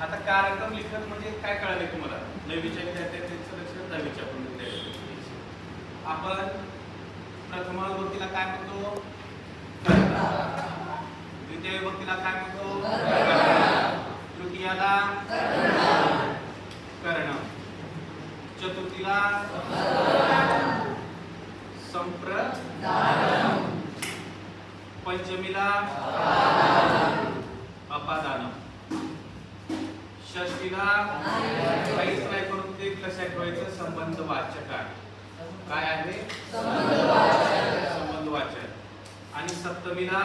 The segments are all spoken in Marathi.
आता कारकम लिखत म्हणजे काय कळाले तुम्हाला? नववीच्या विद्यार्थ्यांचं लक्ष, दहावीच्या पण विद्यार्थ्यांचं. आपण प्रथम विभक्तीला काय म्हणतो? कर्ता. द्वितीय विभक्तीला काय म्हणतो? तृतीयाला कर्ण. चतुर्थीला संप्रदानम. पंचमीला अपादानम. षष्टीला काहीच नाही करून ते लक्षात ठेवायचं, संबंध वाचक काय आहे? संबंध वाचक. आणि सप्तमीला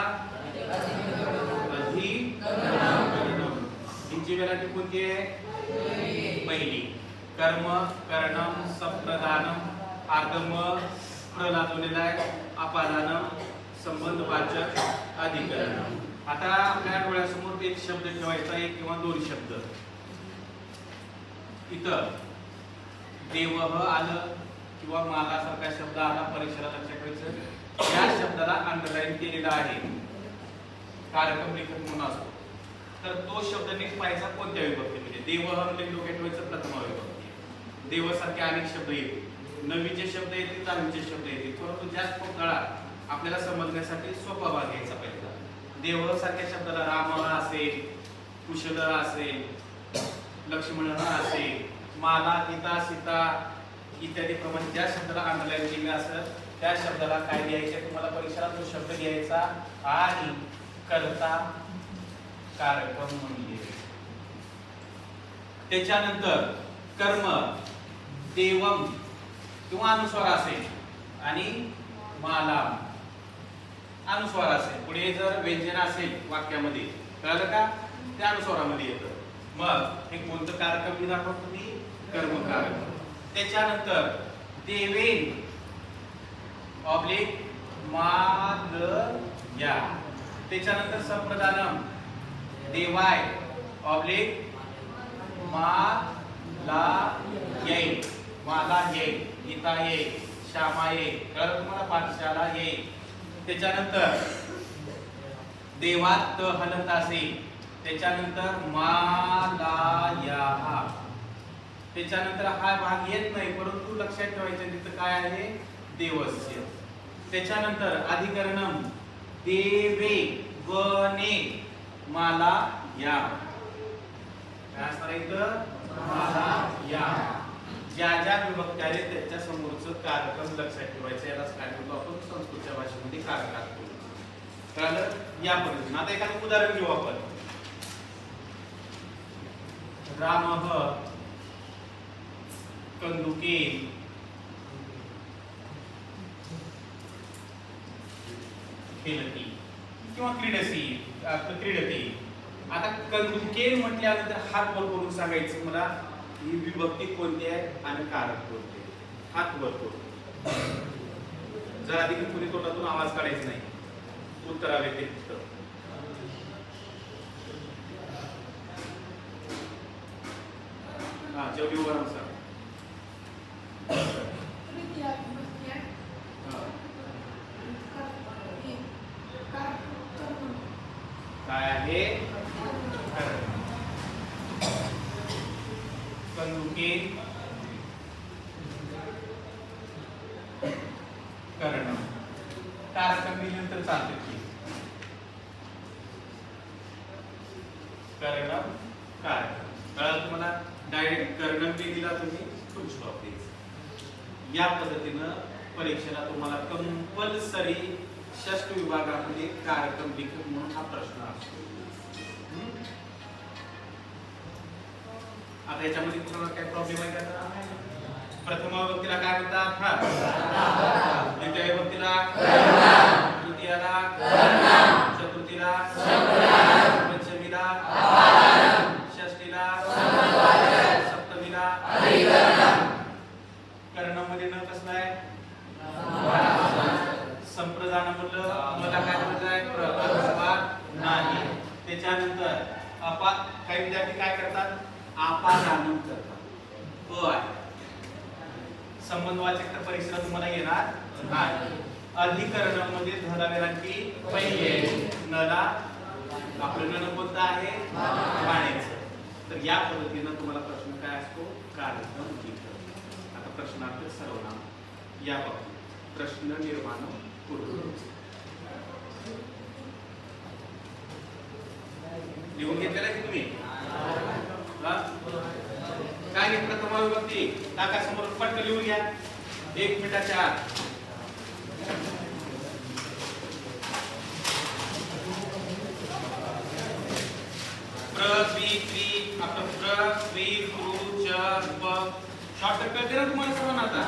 अधिकरणम. हिंची व्हरायटी कोणती आहे? पहिली. कर्म, करणम, संप्रदानम, आगम, प्र लागलेला आहे, अपादानम, संबंध वाचक, अधिकरणम. आता आपल्या डोळ्यासमोर एक शब्द ठेवायचा, एक किंवा दोन शब्द. इथं देवह आलं किंवा माला सारखा शब्द आला, परीक्षेला लक्षात ठेवायचं, या शब्दाला अंडरलाईन केलेला आहे, कारकम लिखत म्हणून असतो. तर तो शब्द नीट पाहायचा कोणत्या विभक्तीमध्ये. देवह म्हणजे डोक्यात ठेवायचं प्रथम विभक्ती. देवसारखे अनेक शब्द येतील, नवीचे शब्द येतील, दहावीचे शब्द येतील, परंतु जास्त काळात आपल्याला समजण्यासाठी सोपा भाग घ्यायचा पाहिजे. देव सारख्या शब्दाला राम असेल, कुशल असेल, लक्ष्मण असेल, माला, गीता, सीता इत्यादी प्रमाणे ज्या शब्दाला अंडरलाईन केलेलं असेल त्या शब्दाला काय लिहायचे? तुम्हाला परीक्षेला तो शब्द लिहायचा आणि कर्ता कारकम म्हणून लिहायचा. त्याच्यानंतर कर्म देवम किंवा अनुस्वार असेल आणि माला अनुस्वार असेल. पुढे जर व्यंजन असेल वाक्यामध्ये, कळलं का? त्या अनुस्वारामध्ये येतं. मग हे कोणतं कारकम दाखवतो? तुम्ही कर्म कारक. त्याच्यानंतर देवेन ऑब्लिक माल या. त्याच्यानंतर संप्रदानम देवाय ऑब्लिक माला येईल, माला येईल, गीता येईल, श्यामा येईल, कळलं तुम्हाला? पाठशाला येईल. त्याच्यानंतर देवात हलत असेल, त्याच्यानंतर मालाया. त्याच्यानंतर हा भाग येत नाही, परंतु लक्षात ठेवायचं तिथं काय आहे? देवस्य. त्याच्यानंतर अधिकरणम देवे वने माला या. काय असणार इथं? माला या. ज्या ज्या विभक्ती आहेत त्याच्या समोरचं कारकम लक्षात ठेवायचं. यालाच काय म्हणतो आपण संस्कृतच्या भाषेमध्ये कारकात बोलतो. कळलं? या पद्धतीने आता एखादं उदाहरण घेऊ आपण. रामः कंदुके खेळती किंवा क्रीडती. आता कंदुके म्हटल्यानंतर हात वर करून सांगायचं मला ही विभक्ती कोणती आहे आणि कारक कोणते. हात वर करून जर अधिक पुढे तोंडातून आवाज काढायचा नाही, उत्तरा व्यतिरिक्त. हा जेवढी उभा राहून सांग. काय आहे? कंदुके कर्ण. कारकम दिल्यानंतर चालते की कर्ण कारक. कळलं तुम्हाला? डायरेक्ट कर्णम दिला तुम्ही फुल स्टॉप द्यायचा. या पद्धतीनं परीक्षेला तुम्हाला कंपल्सरी षष्ठ विभागामध्ये कारकम लिखत म्हणून हा प्रश्न असतो. आता याच्यामध्ये तुम्हाला काय प्रॉब्लेम आहे का? प्रथम विभक्तीला काय म्हणतात? द्वितीय विभक्तीला, तृतीयाला, चतुर्थीला, पंचमीला, षष्टीला, सप्तमीला, कर्णमध्ये न कसलं आहे? संप्रदान म्हणलं मला काय म्हणायचं आहे? प्रकार नाही. त्याच्यानंतर काही विद्यार्थी काय करतात? आपादानम करतात. आहे संबंधवाचक तर परीक्षेला तुम्हाला येणार नाही. अधिकरणम मध्ये धडा वेलांटी पहिले नला आपलं नन कोणतं आहे? पाण्याचं. तर या पद्धतीनं तुम्हाला प्रश्न काय असतो, कार्यक्रम लिहितो. आता प्रश्नार्थ सर्वनाम या बाबतीत प्रश्न निर्माण पूर्व लिहून घेतलेला की तुम्ही काय नाही. प्रथमा विभक्ती टाका समोर, पटकन लिहून घ्या 1 मिनिटाच्या आत. शॉर्टकट कळते ना तुम्हाला सर्वांना आता.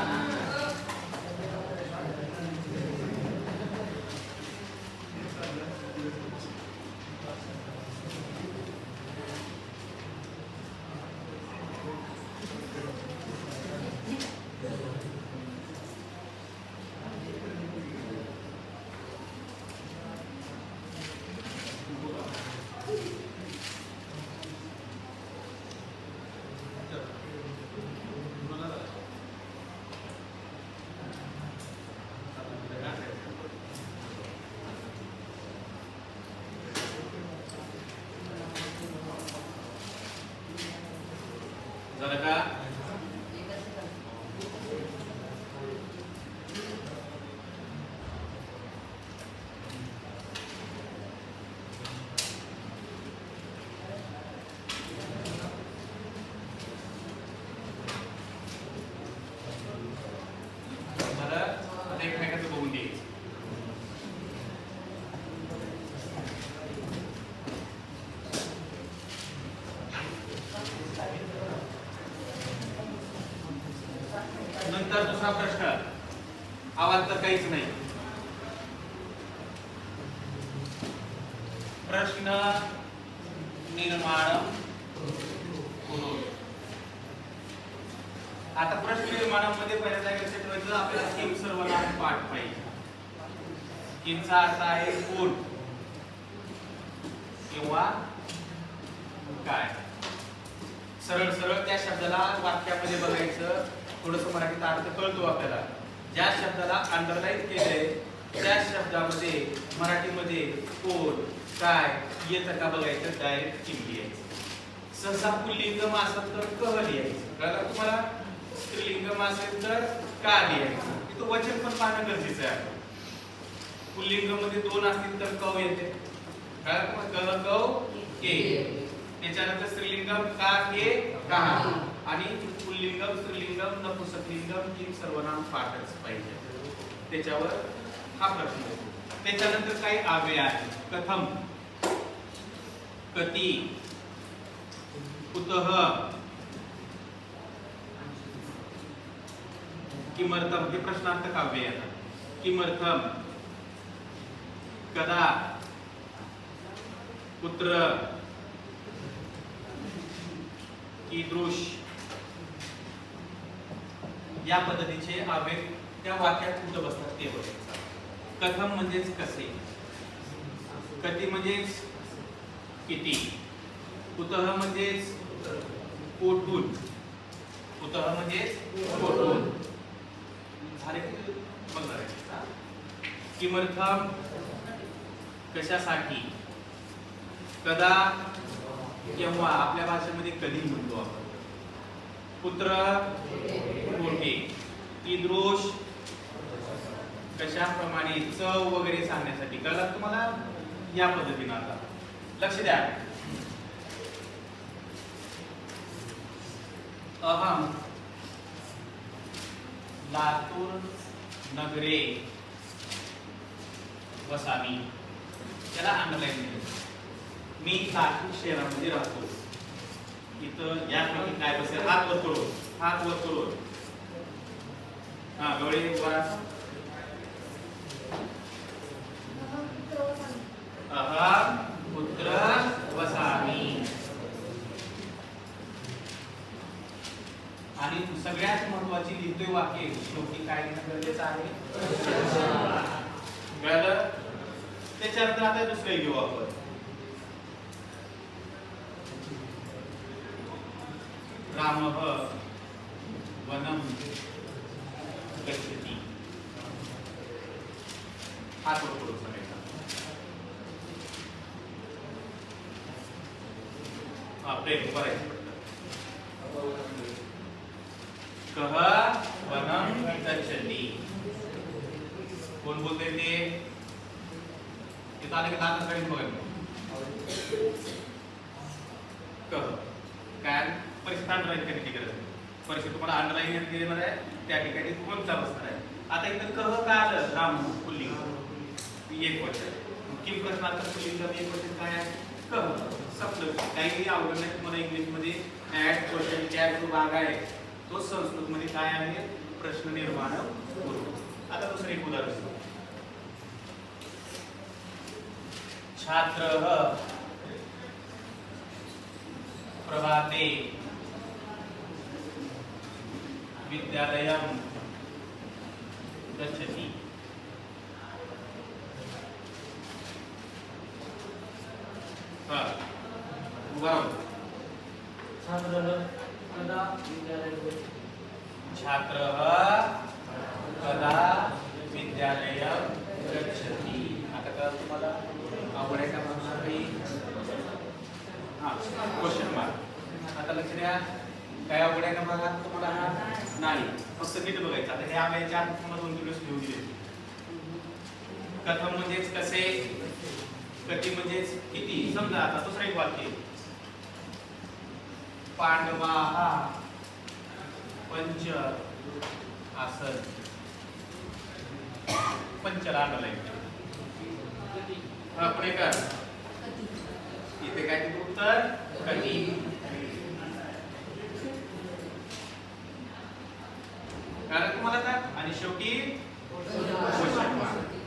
झालं का? आता एकमेकांचं बघून घ्यायचं. नंतर दुसरा प्रश्न, आवाज तर काहीच नाही. प्रश्न निर्माण करून. आता प्रश्न निर्माणामध्ये पहिल्यांदा लक्षात ठेवायचं आपल्याला किम सर्वनाम पाठ पाहिजे. किमचा अर्थ आहे कोण किंवा काय. सरळ सरळ त्या शब्दाला वाक्यामध्ये बघायचं. थोडस मराठीत अर्थ कळतो आपल्याला. ज्या शब्दाला अंडरलाईन केलंय त्या शब्दामध्ये मराठीमध्ये कोण काय येतं का बघायचं. डायरेक्ट किम लिहायचं. सहसा पुल्लिंगम असेल तर कह लिहायचं. कळलं तुम्हाला? स्त्रीलिंगम असेल तर का लिहायचं. इथं वचन पण पाहणं गरजेचं आहे. पुल्लिंगम मध्ये 2 असतील तर कव येते. कळलं? कव के. त्याच्यानंतर स्त्रीलिंगम का के कहा. आणि पुल्लिंगम स्त्रीलिंगम नपुंसकलिंगम किम सर्वनाम पाठच पाहिजे. त्याच्यावर हा प्रश्न होतो. त्याच्यानंतर काही आव्यय आहेत. कथम, कति, कुतः, किमर्थम. हे प्रश्नार्थक आव्यय आहेत. किमर्थम, कदा, कुत्र, कीदृश या पद्धतीचे आवेग त्या वाक्यात कुठं बसतात ते बघायचं. कथम म्हणजेच कसे, कति म्हणजेच किती, कुतः म्हणजेच कोठून, कुतः म्हणजेच कोठून. झाले की बघणार आहे. किमर्थम कशासाठी, कदा केव्हा आपल्या भाषेमध्ये कधी म्हणतो आपण. पुत्र कोठे, कीदृश कशाप्रमाणे, चव वगैरे सांगण्यासाठी. कळलं तुम्हाला? या पद्धतीने आता लक्ष द्या. अहम लातूर नगरे वसामी. त्याला अंडरलाईन केलं. मी लातूर शहरामध्ये राहतो. इथं यापैकी काय बसेल? हात वर करून, हात वर करून. हा, डोळे वर. अहम पुत्र वसामी. आणि सगळ्यात महत्वाची लिहितोय वाक्य शेवटी काय लिहिणं गरजेचं आहे. कळलं? त्याच्यानंतर आता दुसरं घेऊ आपण. रामः वनम गच्छति. हात वर करून सांगायचा. प्रेम करायचं कह वनम गच्छति कोण बोलते ते इथं आले की दात काढून बघा कह काय परिस्थिती अंडरलाईन करण्याची गरज नाही परिस्थिती तुम्हाला अंडरलाईन देणार आहे त्या ठिकाणी कोणता बसणार आहे आता इथं कह काय आलं राम पुल्लिंग एक वचन किम प्रश्नार्थ पुल्लिंग एक वचन काय आहे कह संपलं काही अवघड नाही तुम्हाला इंग्लिश मध्ये ऍड क्वेश्चन टॅग जो भाग आहे तो संस्कृत मध्ये काय आहे प्रश्न निर्माण करू आता दुसरं एक उदाहरण छात्र प्रभाते विद्यालयं गच्छति छात्रः कदा विद्यालयं गच्छति आता कळलं तुम्हाला आवड आहे का भाषा हां क्वेश्चन मार्क आता लक्ष द्या काय आवड आहे का बघा तुम्हाला हा नाही फक्त नीट बघायचं आता हे आम्हाला तुम्हाला 2 दिवस घेऊन दिले कथम म्हणजेच कसे कधी म्हणजेच किती समजा आता दुसरं एक वाक्य पांडवाः पंच आसन पंचला अंडरलाईन हा पुढे कर इथे काय ते उत्तर कधी कारण तुम्हाला का आणि शेवटी क्वेश्चन मार्क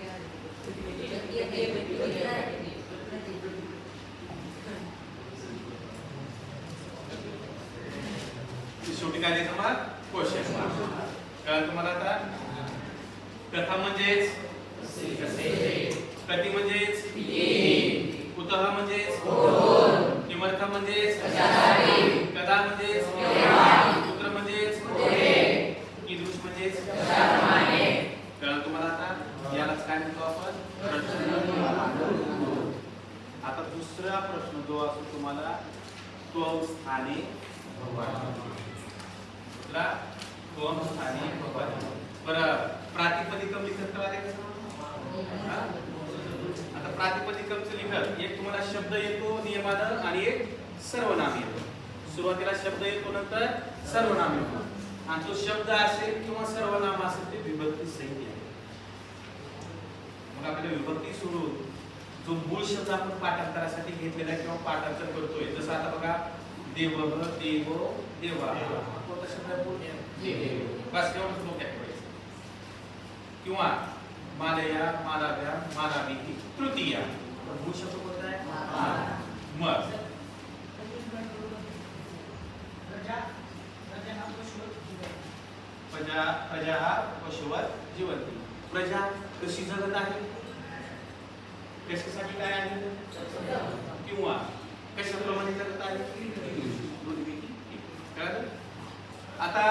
शेवटी काय द्यायचं मग क्वेश्चन मार्क कारण तुम्हाला आता कथा म्हणजेच कसे कधी म्हणजेच कुतः म्हणजेच किमर्थ म्हणजेच कदा म्हणजेच पुत्र म्हणजेच कीदृश म्हणजेच कारण तुम्हाला आता यालाच काय म्हणतो आपण प्रश्न आता दुसरा प्रश्न जो असतो तुम्हाला त्वम स्थाने त्वम स्थाने बरं प्रातिपदिकम लिखत कळाले का आता प्रातिपदिकमचं लिखत एक तुम्हाला शब्द येतो नियमानं आणि एक सर्वनाम येतो सुरुवातीला शब्द येतो नंतर सर्वनाम येतो आणि जो शब्द असेल किंवा सर्वनाम असेल ते विभक्ती सहित आहे मग आपल्याला विभक्ती सोडून जो मूळ शब्द आपण पाठांतरासाठी घेतलेला किंवा पाठांतर करतोय जसं आता बघा देव देवो देवा कोणता शब्द आहे बस एवढंच डोक्यात ठेवायचं किंवा मालया मालाव्या मालावी तृतीया मूळ शब्द कोणता आहे मग प्रजा प्रजा पशुवर जीवंती प्रजा कशी जगत आहे कशासाठी काय आहे किंवा कशाप्रमाणे जगत आहे आता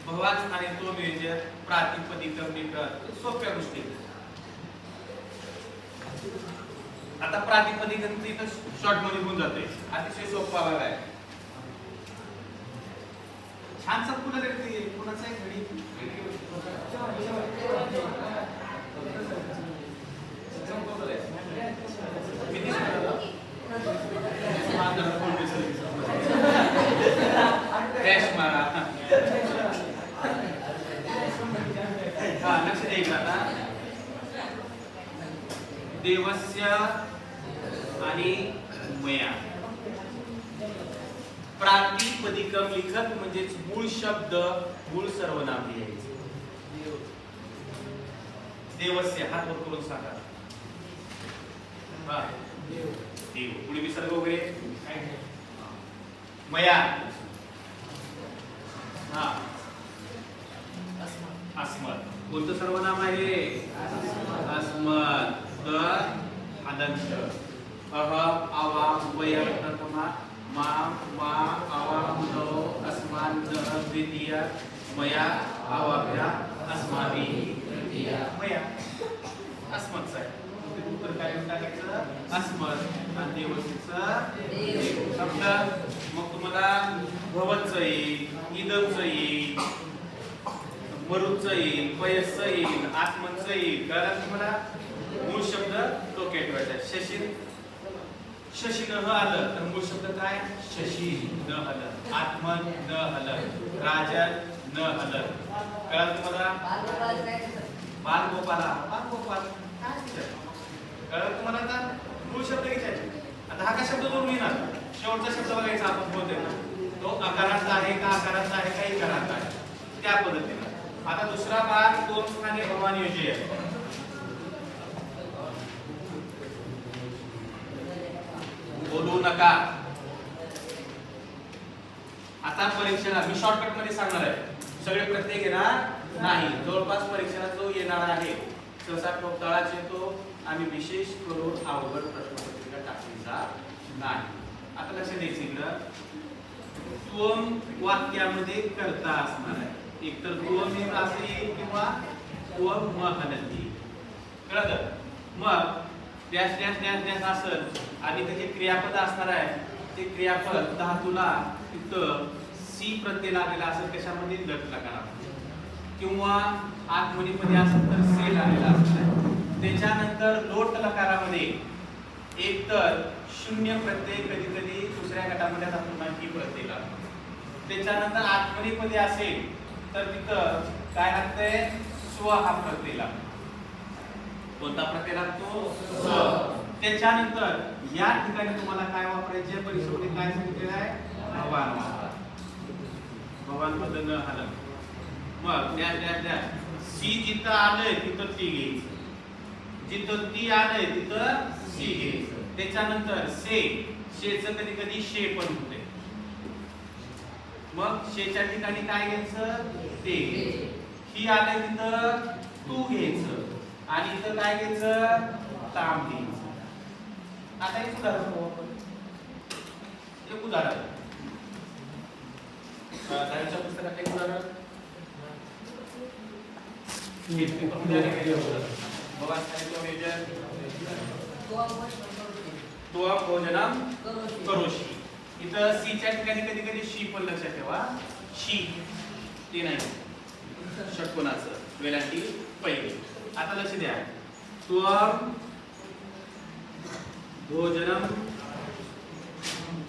भगवान स्थानी तो व्यंजन प्रातिपदिकम लिखत सोप्या गोष्टी आता प्रातिपदिकम इथं शॉर्ट मध्ये होऊन जाते अतिशय सोपा भाग आहे छानसा पुन्हा करते कुणाचा एक घडी देवस्य आणि मया प्रातिपदिकम लिखत म्हणजे मूळ शब्द मूळ सर्वनाम लिहायचे देवस्य हात वर करून सांगा देव पुढे विसर्ग वगैरे मया हा अस्मत् कोणतं सर्वनाम आहे अस्मत् अनंत अहम आवाम वयम प्रथमा माम मा आवाम नो अस्मान द्वितीय मया आवाभ्या अस्माभिः तृतीय मया अस्मत् उत्तर काय टाकायचं अस्मत् आणि देवसीचा शब्द. मग तुम्हाला भवच येईल, इदमच येईल, मरुच येईल, पयस येईल, आत्मच येईल. कळलं तुम्हाला? मूळ शब्द डोक्यात ठेवायचा. शशी न आलं तर मूळ शब्द काय? शशी न हल, आत्मन न हल, राजन न हल. कळलं तुम्हाला? बालगोपाला, बालगोपाल. कळलं तुम्हाला? आता मूळ शब्द घ्यायचे. आता हा काय शब्द जोडून येणार? शेवटचा शब्द बघायचा आपण बोलतोय ना, तो आकाराचा आहे का आकाराचा आहे का इकाराचा आहे, त्या पद्धतीने. आता दुसरा भाग दोन स्थानी भवान योजी आहे. बोलू नका. आता परीक्षेला मी शॉर्टकट मध्ये सांगणार आहे, सगळे प्रत्येक येणार नाही. जवळपास परीक्षेला जो येणार आहे सहसा तळाचे तो आम्ही विशेष करून अवघड प्रश्नपत्रिका टाकली जात नाही. आता लक्षात द्यायचं इकडं, त्वम वाक्यामध्ये कर्ता असणार आहे. एक तर त्वम एक असेल किंवा त्वम म हलती. कळलं? मग डॅश डॅश डॅश डॅश असेल आणि त्याचे क्रियापद असणार आहे. ते क्रियापद धातूला तिथं सी प्रत्यय लागलेला असेल, कशामध्ये? लट लकारामध्ये, किंवा आत्मनेपदी असेल तर से लागलेला असणार आहे. त्याच्यानंतर लोट लकारामध्ये एक तर शून्य प्रत्यय, कधी कधी दुसऱ्या गटामध्ये धातुमांकी प्रत्यय लागतो. त्याच्यानंतर आत्मनेपदी असेल तर तिथं काय लागतंय? स्व हा प्रत्यय लागतो. कोणता प्रत्यय लागतो? स्व. त्याच्यानंतर या ठिकाणी तुम्हाला काय वापरायचे? परीक्षेमध्ये काय सांगितलेलं आहे? भवान वापरा. भवान पद न हलत. मग सी जिथं आलंय तिथं ती घ्यायचं, जिथं ती आलंय तिथं सी घ्यायचं. त्याच्यानंतर से, शेचं कधी कधी शे पण होते. मग शेच्या ठिकाणी काय घ्यायचं? ते. ही आलंय तिथं तू घ्यायचं आणि इथं काय घ्यायचं? ताम घ्यायचं. आता एक उदाहरण पाहू आपण. एक उदाहरण दहावीच्या पुस्तकात एक उदाहरण भोजनम करोशी. इथं सीच्या ठिकाणी कधी कधी शी पण लक्षात ठेवा. शी ते नाही षटकोनाचं वेलांटी पहिली. आता लक्ष द्या, त्वम भोजनम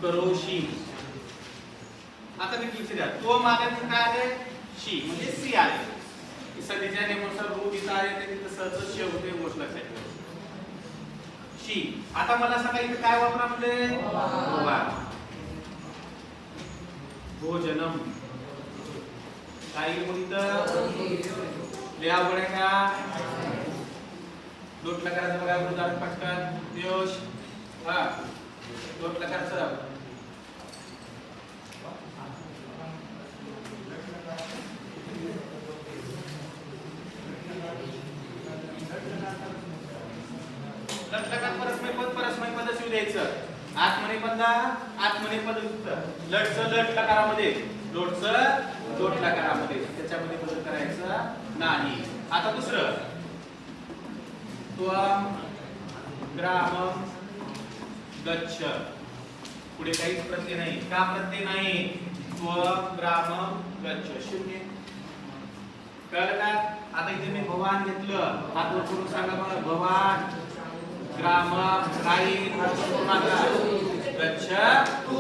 करोशी. आता नीट लक्ष द्या, त्वम आल्यानंतर काय आले? शी म्हणजे सी आले. सध्याच्या नेमनुसार रूप इथं आले ते तिथं सहज शे होते, गोष्ट लक्षात ठेवा. शी. आता मला सांगा इथं काय वापरा म्हणजे? भोवान. भोजनम काय म्हणतं? लिहा बघा का लोट लकाराचं बघा उदाहरण पटकन. दियोश हा लोट लकाराचं परस्मय पद शिव द्यायचं. आत्मनेपद लटचं लट लकारामध्ये, लोटचं लोट लकारामध्ये, त्याच्यामध्ये बदल करायचा नाही. आता दुसरं, त्वम ग्रामम गच्छ. पुढे काहीच प्रत्यय नाही. का प्रत्यय नाही? त्वम ग्रामम गच्छ शून्य. कळलं का? आता इथे मी भवान घेतलं, हात वर करून सांगा मला. भवान ग्राम काही गच्छ तू.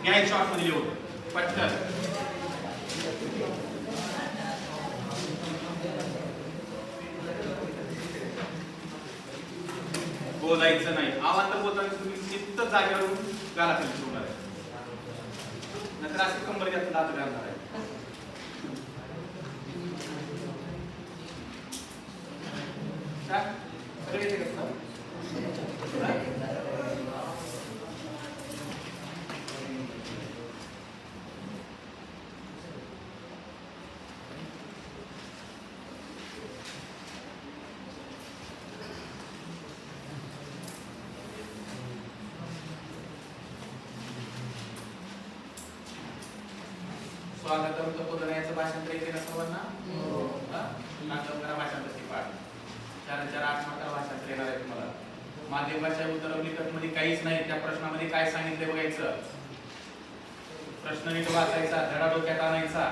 घ्याय शॉर्ट मध्ये लिहून पटकन. बोलायचं नाही. आवाज तर बोलताना तुम्ही चित्त जागेवरून गाला खाली ठेवणार आहे, नंतर असे कंबर जास्त दात घालणार आहे. सगळे येते का? स्वागतम तपोधन याचं भाषांतर येते ना सर्वांना? नाटकरा भाषांतरची पाठ 4-4-8 मात्र भाषांतर येणार आहे तुम्हाला. माध्यम भाषा उत्तरवलिकत मध्ये काहीच नाही. त्या प्रश्नामध्ये काय सांगितले बघायचं, प्रश्न नीट वाचायचा, धडा डोक्यात आणायचा,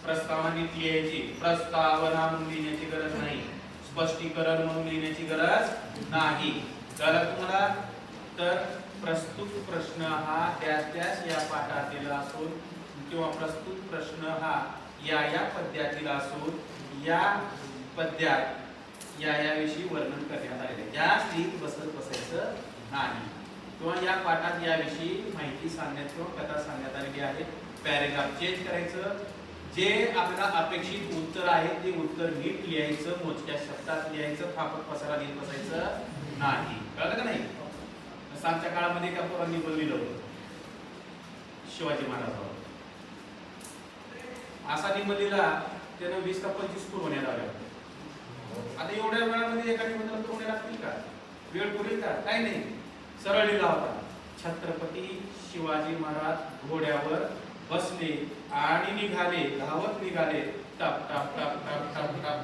प्रस्तावना नीट लिहायची. प्रस्तावना म्हणून लिहिण्याची गरज नाही, स्पष्टीकरण म्हणून लिहिण्याची गरज नाही. कळलं तुम्हाला? तर प्रस्तुत प्रश्न हा त्याच या पाठातील असून किंवा प्रस्तुत प्रश्न हा या पद्यातील असून या पद्यात याविषयी वर्णन करण्यात आलेले. जास्त बसत बसायचं नाही किंवा या पाठात याविषयी माहिती सांगण्यात किंवा कथा सांगण्यात आलेली आहे. पॅरेग्राफ चेंज करायचं, जे आपल्याला अपेक्षित उत्तर आहे ते उत्तर नीट लिहायचं, मोजक्या शब्दात लिहायचं, फापट पसारा लिहित बसायचं नाही. कळलं का नाही? आमच्या काळामध्ये एका पोरांनी बोललेलं होतं शिवाजी महाराजांवर. असा निबंधीला त्यानं 20 का 25 पुरवण्यात आल्या. आता एवढ्या वेळामध्ये एका निबंधाला पुरवण्या लागतील का? वेळ पुरेल का? काही नाही. सरळ लिहिला होता, छत्रपती शिवाजी महाराज घोड्यावर बसले आणि निघाले, धावत निघाले, टप टप टप टप टप टप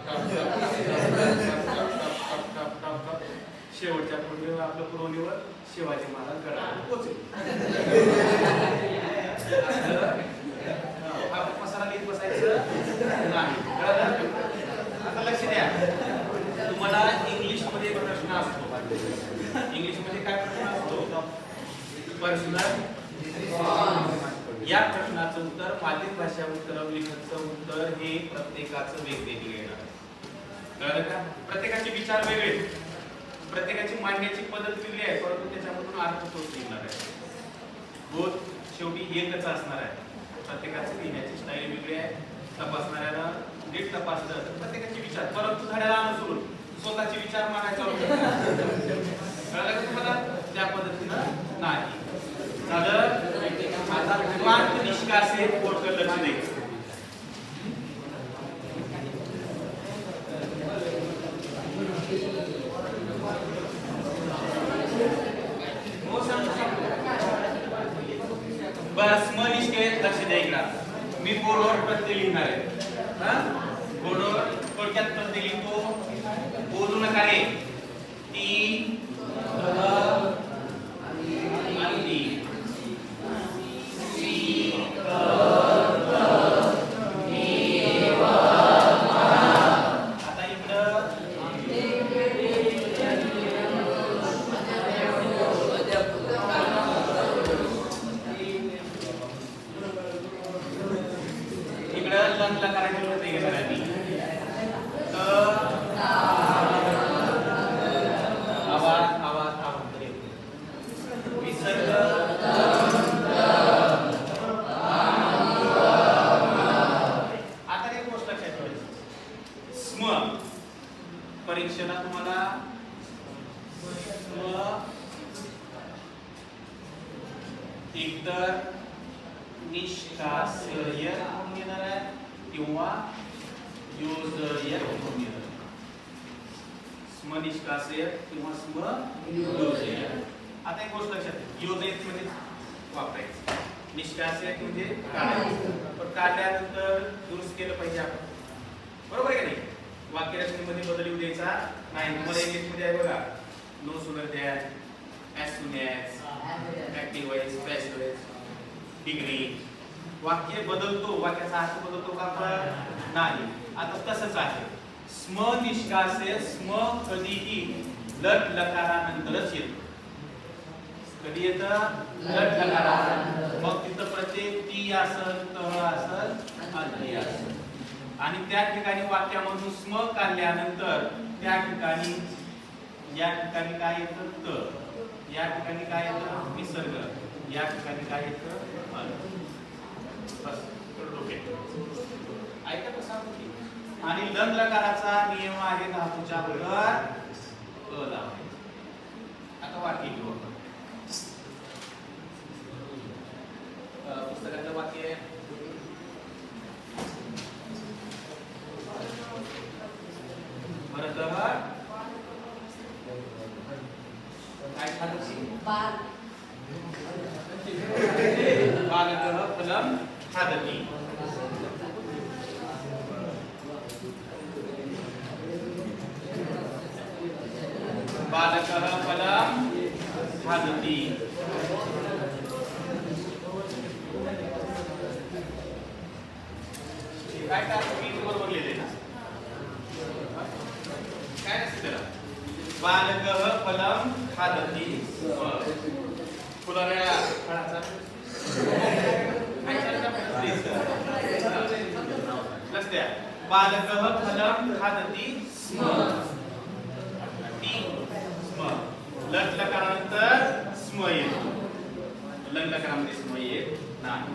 टप टप टप. शेवटच्या पुरवणीवर आपल्या पुरवणीवर शिवाजी महाराज गडावर पोहोचले. पसारा लिहित बसायचं नाही. आता लक्ष द्या, तुम्हाला इंग्लिश मध्ये एक प्रश्न असतो. इंग्लिश मध्ये काय प्रश्न असतो? पर्सनल. या प्रश्नाचं उत्तर माध्यम भाषा उत्तरवलिकतचं उत्तर हे प्रत्येकाचं वेगवेगळे येणार. कळलं का? प्रत्येकाचे विचार वेगळे, प्रत्येकाची मांडण्याची पद्धत वेगळी आहे, परंतु त्याच्यामधून अर्थ तोच निघणार आहे. बोध शेवटी एकच असणार आहे. प्रत्येकाची लिहिण्याची स्टाईल वेगळी आहे. तपासणाऱ्याला नीट तपासलं तर प्रत्येकाचे विचार, परंतु धड्याला अनुसरून स्वतःचे विचार मांडायचा कळलं का तुम्हाला? त्या पद्धतीनं नाही झालं. आता निवांत निष्कासे पोटकर लक्ष द्यायचं. बस मग निष्केत लक्ष द्या इकडं. मी बोर्डवर प्रत्यय लिहिणार आहे. बोर्डवर थोडक्यात प्रत्यय लिहितो. बोलू नका रे. ती परीक्षेला तुम्हाला एकतर निष्कासय म्हणून येणार आहे किंवा योजय म्हणून येणार आहे. स्म निष्कासय किंवा स्म योजय. आता एक गोष्ट लक्षात, योजय म्हणजे वापरायचं, निष्कासय म्हणजे काढायचं. पण काढल्यानंतर दुरुस्त केलं पाहिजे आपण. बरोबर आहे का नाही? वाक्यरचनेमध्ये बदल येऊ द्यायचा नाही. तुम्हाला इंग्लिश मध्ये आहे बघा, no sooner than, as soon as, active voice, passive voice, degree. वाक्य बदलतो, वाक्याचा अर्थ बदलतो का? पण नाही. आता तसंच आहे. स्म निष्कासय, स्म कधीही लट लकारानंतरच येतो. कधी येतं? लट लकारानंतर. मग तिथं प्रत्येक ती असल, त असल, अधी असल. आणि त्या ठिकाणी वाक्यामधून स्म काढल्यानंतर त्या ठिकाणी या ठिकाणी काय येतं? त. या ठिकाणी काय येतं? विसर्ग. या ठिकाणी काय येतं? अल. बस ऐका कसं. आणि लंग लकाराचा नियम आहे धातूच्या बरोबर अ लावायचा. आता वाक्य घेऊ आपण. पुस्तकातलं वाक्य काय खादती? बालकः फलं खादति. बालकः फलं खादति। काय काय बरोबर लिहिले ना काय नसते त्याला बालकः फलं खादति फुलाच्या फळाचा लक्षात बालकः फलं खादति स्म लट लकारानंतर स्म येतो लंग लकारामध्ये स्म येत नाही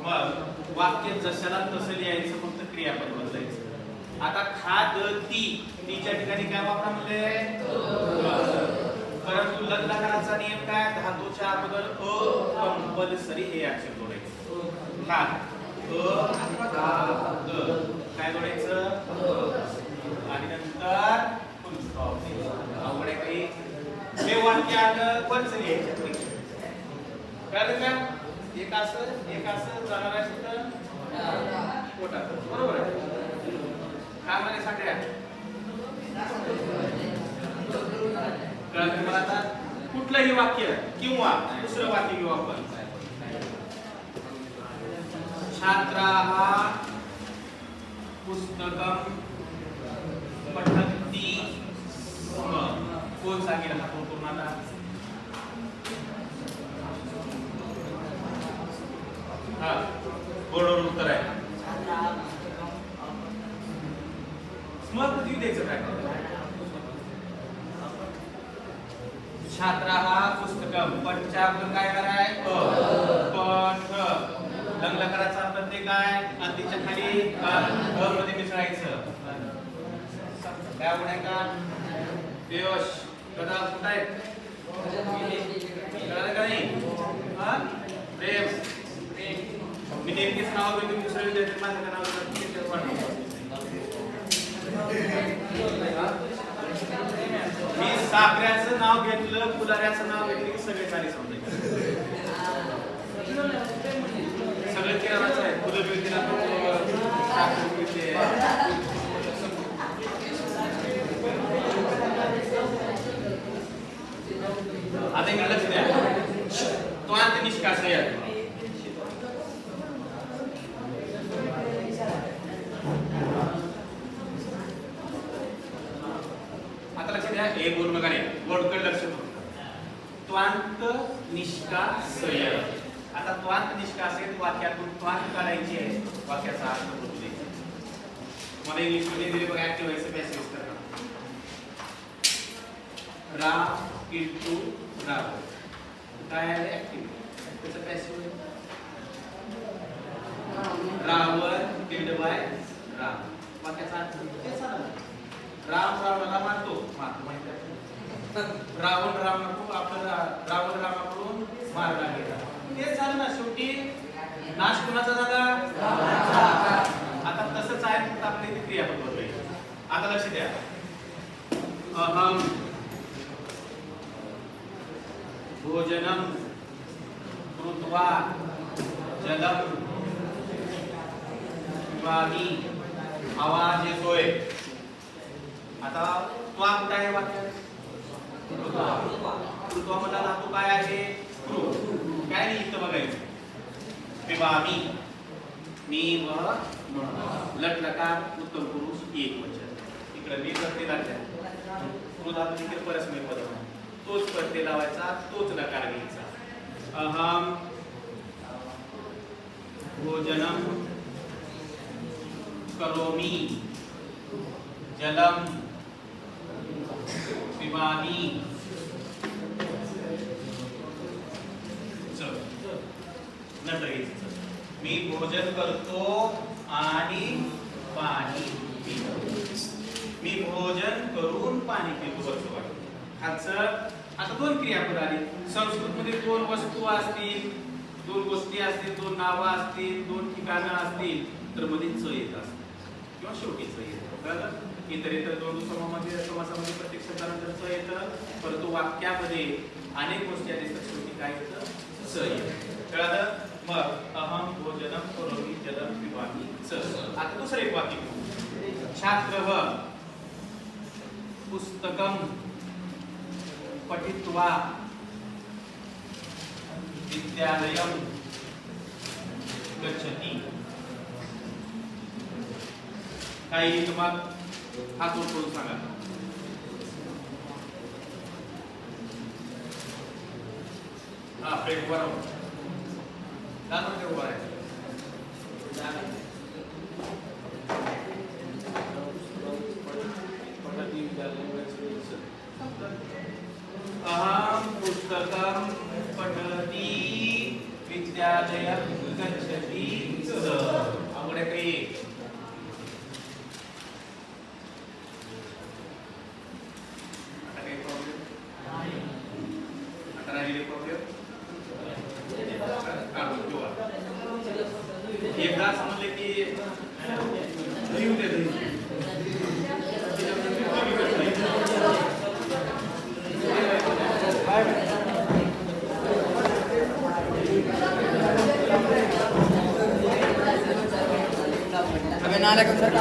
मग वाक्य जशाला तसं लिहायचं फक्त क्रियापद बदलायचं आता खादती तीच्या ठिकाणी काय वापरा म्हणले परंतु लंग लकाराचा नियम काय धातूच्या अगोदर अ कंपल्सरी हे अक्षर जोडायचं खाद काय जोडायचं आणि नंतर फुल स्टॉप अवघड आहे काही हे वाक्य आलं पण लिहायचं कळलं का एक असं जाणार आहे तिथं पोटात बरोबर आहे काय म्हणे सगळ्या कळलं मला आता कुठलंही वाक्य किंवा दुसरं वाक्य घेऊ आपण छात्राः पुस्तकं पठन्ति स्म कोण सांगेल हा कोण तुम्हाला हा बरोबर उत्तर आहे स्म प्रति द्यायचं काय छात्राः पुस्तकं पठच्या काय कराय पठ लंग लकाराचा प्रत्येक काय अंतीच्या खाली अ मध्ये मिसळायचं काय म्हणाय का देवश कदा कुठे आहे कळलं का नाही हा प्रेम मी नेमकेच नाव घेऊन दुसऱ्या विद्यार्थी माझं नाव मी साखऱ्याचं नाव घेतलं फुलाऱ्याचं नाव घेतलं की सगळे सारे समजायचे सगळे किराणाचं आहे फुलं बिळतीला साखर बिळते आता इकडे लक्ष द्या तो अंत निष्कास आहे आता लक्ष द्या हे बोलू नका रे वर्डकडे लक्ष द्या त्वांत निष्कासय आता त्वांत निष्कासय वाक्यातून त्वांत काढायची आहे वाक्याचा अर्थ बदलू द्यायचा मला इंग्लिश मध्ये दिले बघा ऍक्टिव्ह व्हायचं पॅसिव्ह करा राम इनटू राम काय आहे ऍक्टिव्ह त्याचं passive Ravan killed by Ram वाक्याचा अर्थ तेच आहे राम रावणाला मारतो माहिती आहे रावण रावणाकडून आपल्याला रावण रामाकडून मारला गेला तेच झालं ना शेवटी नाश कुणाचा झाला आता तसंच आहे फक्त आपली क्रियापद बदलायची आता लक्ष द्या अहम भोजनम कृत्वा जलम पिबामि आवाज येतोय आता त्वा कुठे आहे वाक्य कृत्वा मला धातू काय आहे कृ काय नाही इथं बघायचं पिबामि मी व लट लकार उत्तम पुरुष एक वचन इकडे मी प्रत्यय लागल्या कृ धातू तिथे परस्मै पद तोच प्रत्यय लावायचा तोच लकार घ्यायचा अहम भोजनम करोमि जलम पिबामि मी भोजन करतो आणि पाणी पितो मी भोजन करून पाणी पितो असं वाटतं खालचं आता दोन क्रियापद आली संस्कृत मध्ये दोन वस्तू असतील दोन गोष्टी असतील दोन नावं असतील दोन ठिकाणं असतील तर मध्ये च येत असते किंवा शेवटी च येतं कळलं इतर दोन समासामध्ये प्रत्येक शब्दानंतर च येतं परंतु वाक्यामध्ये अनेक गोष्टी आहेत तर शेवटी काय येतं च येतं कळलं मग अहम भोजनम करोमि जलम पिबामि च आता दुसरं एक वाक्य घेऊ छात्रः पुस्तकं पठित्वा विद्यालयं गच्छति. काही तुम्हाला हात वर करून सांगा. हा प्लेट बरोबर दाखवते उभा आहे. अहम पुस्तकं पठति विद्यालयं गच्छति स. अवघड काही एकदा समजले की दही होते दही अबे नारे कब सर